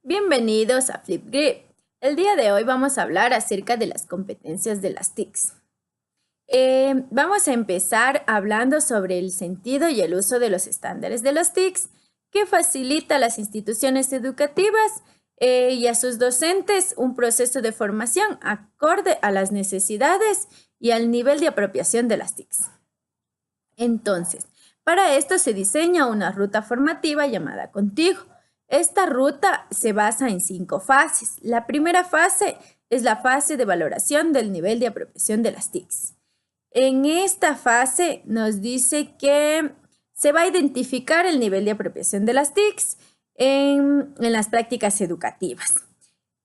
Bienvenidos a Flipgrid. El día de hoy vamos a hablar acerca de las competencias de las TICs. Vamos a empezar hablando sobre el sentido y el uso de los estándares de las TICs, que facilita a las instituciones educativas y a sus docentes un proceso de formación acorde a las necesidades y al nivel de apropiación de las TICs. Entonces, para esto se diseña una ruta formativa llamada Contigo. Esta ruta se basa en 5 fases. La primera fase es la fase de valoración del nivel de apropiación de las TICs. En esta fase nos dice que se va a identificar el nivel de apropiación de las TICs en las prácticas educativas.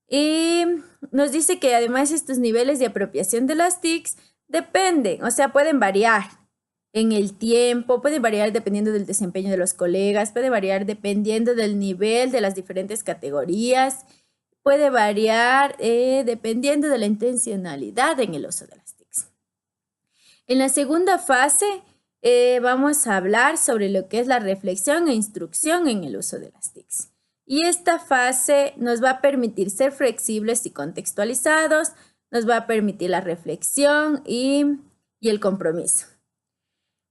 Y nos dice que además estos niveles de apropiación de las TICs dependen, o sea, pueden variar en el tiempo, puede variar dependiendo del desempeño de los colegas, puede variar dependiendo del nivel de las diferentes categorías, puede variar dependiendo de la intencionalidad en el uso de las TICs. En la segunda fase vamos a hablar sobre lo que es la reflexión e instrucción en el uso de las TICs. Y esta fase nos va a permitir ser flexibles y contextualizados, nos va a permitir la reflexión y el compromiso.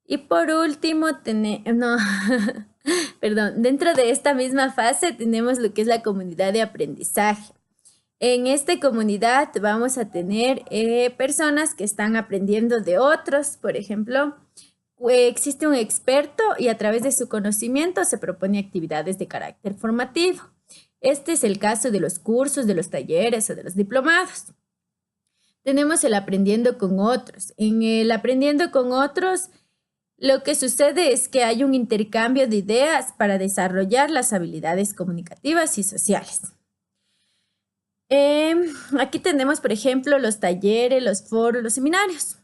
Y por último, dentro de esta misma fase tenemos lo que es la comunidad de aprendizaje. En esta comunidad vamos a tener personas que están aprendiendo de otros. Por ejemplo, existe un experto y a través de su conocimiento se propone actividades de carácter formativo. Este es el caso de los cursos, de los talleres o de los diplomados. Tenemos el aprendiendo con otros. En el aprendiendo con otros, lo que sucede es que hay un intercambio de ideas para desarrollar las habilidades comunicativas y sociales. Aquí tenemos, por ejemplo, los talleres, los foros, los seminarios.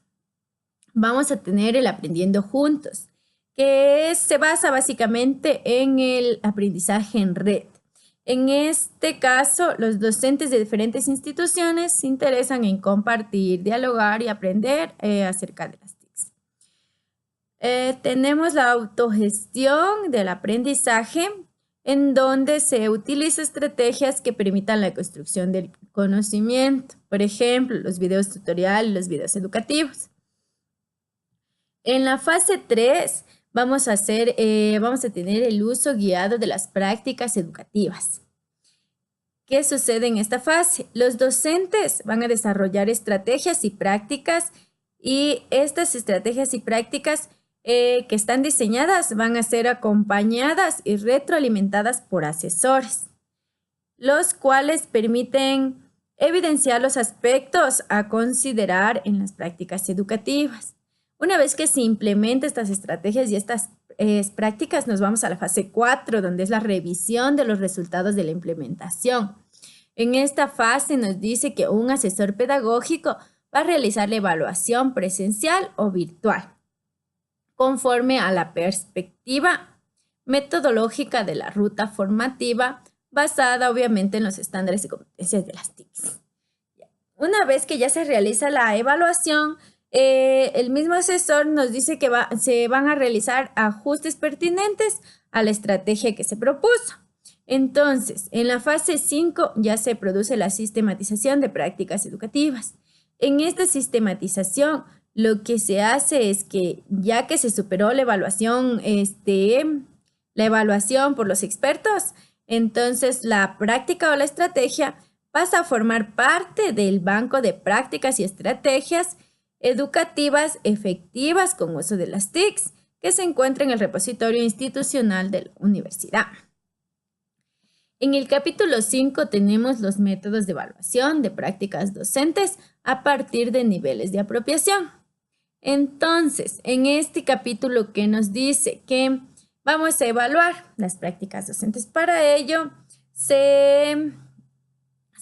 Vamos a tener el aprendiendo juntos, que se basa básicamente en el aprendizaje en red. En este caso, los docentes de diferentes instituciones se interesan en compartir, dialogar y aprender acerca de las TICs. Tenemos la autogestión del aprendizaje, en donde se utilizan estrategias que permitan la construcción del conocimiento. Por ejemplo, los videos tutoriales, los videos educativos. En la fase 3 vamos a tener el uso guiado de las prácticas educativas. ¿Qué sucede en esta fase? Los docentes van a desarrollar estrategias y prácticas, y estas estrategias y prácticas que están diseñadas van a ser acompañadas y retroalimentadas por asesores, los cuales permiten evidenciar los aspectos a considerar en las prácticas educativas. Una vez que se implementan estas estrategias y estas prácticas, nos vamos a la fase 4, donde es la revisión de los resultados de la implementación. En esta fase nos dice que un asesor pedagógico va a realizar la evaluación presencial o virtual, conforme a la perspectiva metodológica de la ruta formativa, basada obviamente en los estándares y competencias de las TICs. Una vez que ya se realiza la evaluación, el mismo asesor nos dice que se van a realizar ajustes pertinentes a la estrategia que se propuso. Entonces, en la fase 5 ya se produce la sistematización de prácticas educativas. En esta sistematización, lo que se hace es que, ya que se superó la evaluación por los expertos, entonces la práctica o la estrategia pasa a formar parte del banco de prácticas y estrategias educativas efectivas con uso de las TICs, que se encuentra en el repositorio institucional de la universidad. En el capítulo 5 tenemos los métodos de evaluación de prácticas docentes a partir de niveles de apropiación. Entonces, en este capítulo que nos dice que vamos a evaluar las prácticas docentes, para ello se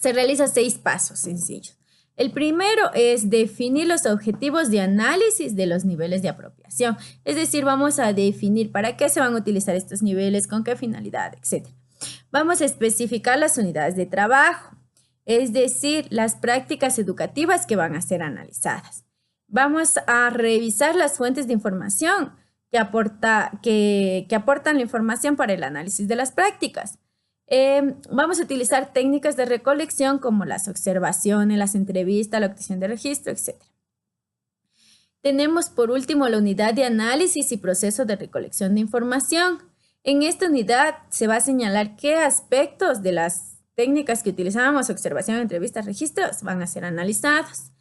realizan 6 pasos sencillos. El primero es definir los objetivos de análisis de los niveles de apropiación. Es decir, vamos a definir para qué se van a utilizar estos niveles, con qué finalidad, etc. Vamos a especificar las unidades de trabajo, es decir, las prácticas educativas que van a ser analizadas. Vamos a revisar las fuentes de información que aportan la información para el análisis de las prácticas. Vamos a utilizar técnicas de recolección como las observaciones, las entrevistas, la obtención de registro, etc. Tenemos por último la unidad de análisis y proceso de recolección de información. En esta unidad se va a señalar qué aspectos de las técnicas que utilizamos, observación, entrevistas, registros, van a ser analizados.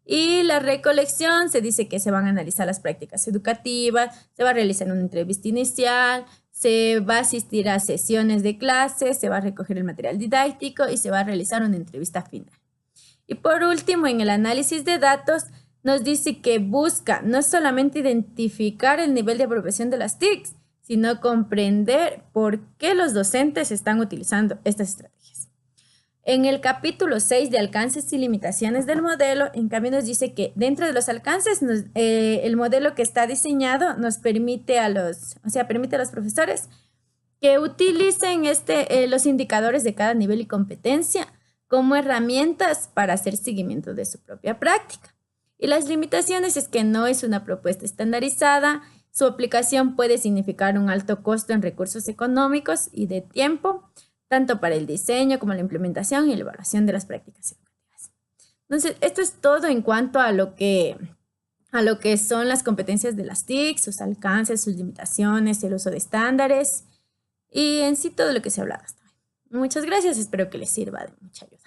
Y la recolección se dice que se van a analizar las prácticas educativas, se va a realizar una entrevista inicial, se va a asistir a sesiones de clases, se va a recoger el material didáctico y se va a realizar una entrevista final. Y por último, en el análisis de datos, nos dice que busca no solamente identificar el nivel de apropiación de las TICs, sino comprender por qué los docentes están utilizando estas estrategias. En el capítulo 6 de alcances y limitaciones del modelo, en cambio nos dice que dentro de los alcances, el modelo que está diseñado nos permite permite a los profesores que utilicen los indicadores de cada nivel y competencia como herramientas para hacer seguimiento de su propia práctica. Y las limitaciones es que no es una propuesta estandarizada, su aplicación puede significar un alto costo en recursos económicos y de tiempo, tanto para el diseño como la implementación y la evaluación de las prácticas educativas. Entonces, esto es todo en cuanto a lo que son las competencias de las TIC, sus alcances, sus limitaciones, el uso de estándares y en sí todo lo que se ha hablado hasta hoy. Muchas gracias, espero que les sirva de mucha ayuda.